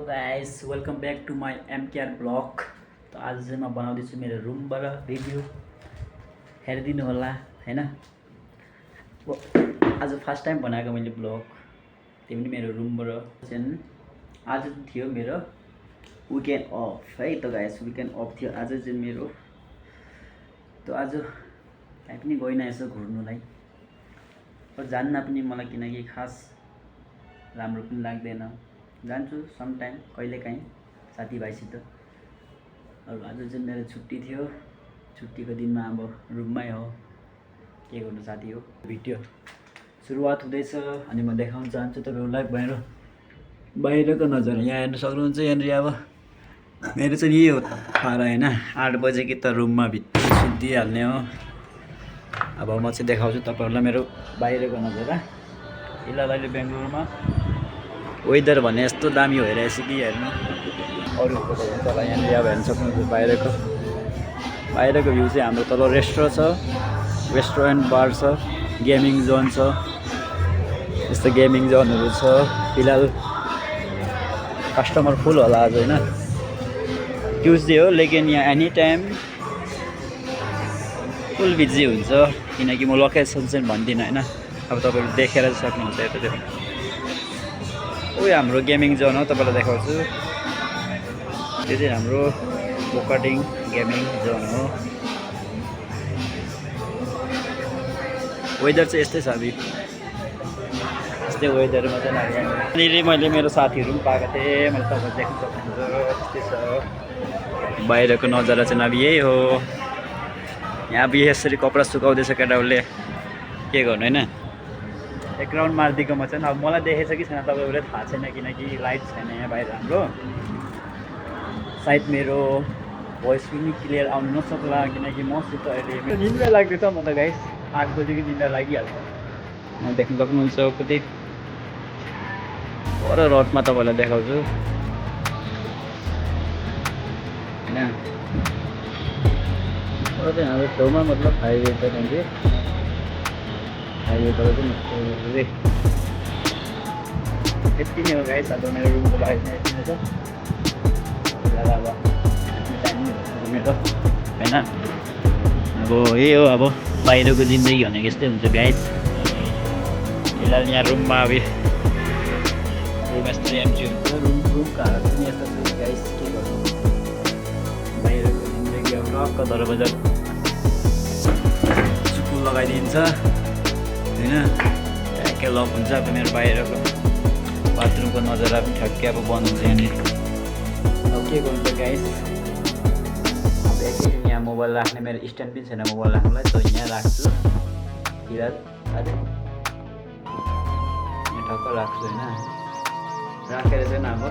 Guys welcome back to my MKR blog. तो आज चाहिँ म बनाउँदैछु मेरो रुमबाट भिडियो हेरिदिनु होला हैन। आज फर्स्ट टाइम बनाएको मैले ब्लग, त्यो पनि मेरो रुमबाट। चाहिँ आज थियो मेरो विकेन्ड अफ है त गाइस, विकेन्ड अफ थियो आज चाहिँ मेरो। त आज कहीँ पनि गइनँ यसो घुर्नुलाई, पर जान्न पनि मलाई किनकि खास राम्रो पनि लाग्दैन। जान्छु सम टाइम कहिलेकाहीँ साथीभाइसित। अब आज चाहिँ मेरो छुट्टी थियो, छुट्टीको दिनमा अब रुममै हो, के गर्नु साथी हो। भिडियो सुरुवात हुँदैछ अनि म देखाउन चाहन्छु तपाईँहरूलाई बाहिरको नजारा। यहाँ हेर्न सक्नुहुन्छ, यहाँनिर अब मेरो चाहिँ यही हो पारा हैन। 8 बजे कि त रुममा भित्र सुतिहाल्ने हो। अब म चाहिँ देखाउँछु तपाईँहरूलाई मेरो बाहिरको नजारा। फिलहाल अहिले बेङ्गलोरमा वेदर भने यस्तो दामी भइरहेछ कि हेर्नु। अरूको त हुन्छ होला, यहाँनिर अब हेर्न सक्नुहुन्छ बाहिरको भ्यू चाहिँ हाम्रो तल रेस्टुरेन्ट बार छ, गेमिङ जोन छ, यस्तो गेमिङ जोनहरू छ। फिलहाल कस्टमर फुल होला आज हैन, ट्युसडे हो, लेकिन यहाँ एनी टाइम फुल बिजी हुन्छ किनकि म लोकेसन चाहिँ भन्दिनँ हैन। अब तपाईँहरू देखेर सक्नुहुन्छ यतातिर। उयो हाम्रो गेमिङ जोन हो, तपाईँलाई देखाउँछु। यो चाहिँ हाम्रो बोकाडिङ गेमिङ जोन हो। वेदर चाहिँ यस्तै छ, अभी यस्तै वेदरमा चाहिँ यहाँनिर मैले मेरो साथीहरू पनि पाएको थिएँ, मैले तपाईँहरू देख्न सक्नुहुन्छ। यस्तै छ बाहिरको नजारा चाहिँ। अब यही हो, यहाँ अब यसरी कपडा सुकाउँदैछ केटाहरूले, के गर्नु होइन। एक राउन्ड मारिदिएको म चाहिँ। अब मलाई देखेछ कि छैन तपाईँहरूले थाहा छैन किनकि लाइट छैन यहाँ बाहिर हाम्रो। सायद मेरो भोइस पनि क्लियर आउनु नसक्ला किनकि मसित अहिले निन्द्रा लाग्दैछ। म त गाइस 8 बजीको निन्द्रा लागिहाल्छ। देख्नु सक्नुहुन्छ कति पर रोडमा तपाईँलाई देखाउँछु होइन। चाहिँ हाम्रो छेउमा मतलब हाइवे छ, त्यहाँदेखि हाइवेबाट चाहिँ यति नै हो गाइस। अब मेरो रुमको बाहिर चाहिँ यति नै छ। अब मेरो होइन, अब यही हो, अब बाहिरको जिन्दगी भनेको यस्तै हुन्छ गाइस। फिलहाल यहाँ रुममा अब रुम यस्तै एम्टी हुन्छ। रुमको हालत पनि यस्तो छ गाइस, के गर्नु। बाहिरको जिन्दगी अब टक्क दरबजार सुकुल लगाइदिन्छ होइन, ट्याक्कै लक हुन्छ। अब मेरो बाहिरको बाथरुमको नजारा पनि ठ्याक्कै अब बन्द हुन्छ यहाँनिर। अब के गर्नु गाइस, अब एकैछिन यहाँ मोबाइल राख्ने मेरो स्ट्यान्ड पनि छैन मोबाइल राख्नुलाई, त यहाँ राख्छु। फिलहाल यहाँ ठक्क राख्छु होइन, राखेर चाहिँ अब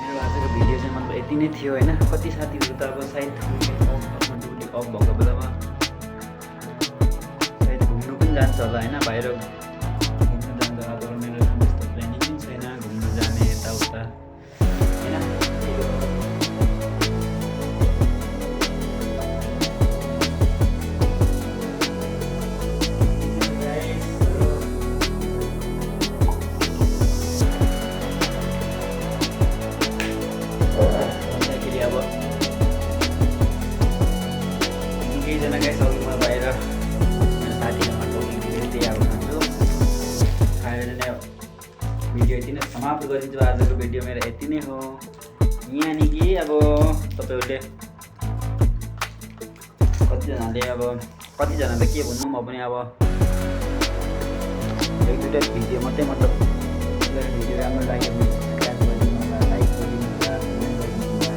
मेरो आजको भिडियो चाहिँ मतलब यति नै थियो होइन। कति साथीहरू त अब सायद अफ भएको बेलामा सायद घुम्नु पनि जान्छ होला होइन, बाहिर घुम्नु जान्छ होला। तर मेरो त्यस्तो प्लानिङ पनि छैन घुम्नु जाने यताउता होइन। केहीजना गाइस अघि म बाहिर मेरो साथीहरूमा टोकिङ त्यही अब खान्छु। खाएर नै भिडियो यति नै समाप्त गरिदिन्छु। आजको भिडियो मेरो यति नै हो। यहाँनिर अब तपाईँहरूले कतिजनाले के भन्नु, म पनि अब 1-2टा भिडियो मात्रै मतलब भिडियो राम्रो लाग्यो भने सब्सक्राइब गरिदिनु होला, लाइक गरिदिनु होला, कमेन्ट गरिदिनु होला।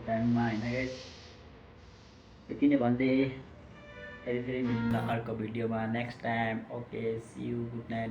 टाइममा होइन गाइस, यति नै भन्दै फेरि मिल्न अर्को भिडियोमा next time. Okay, see you, good night.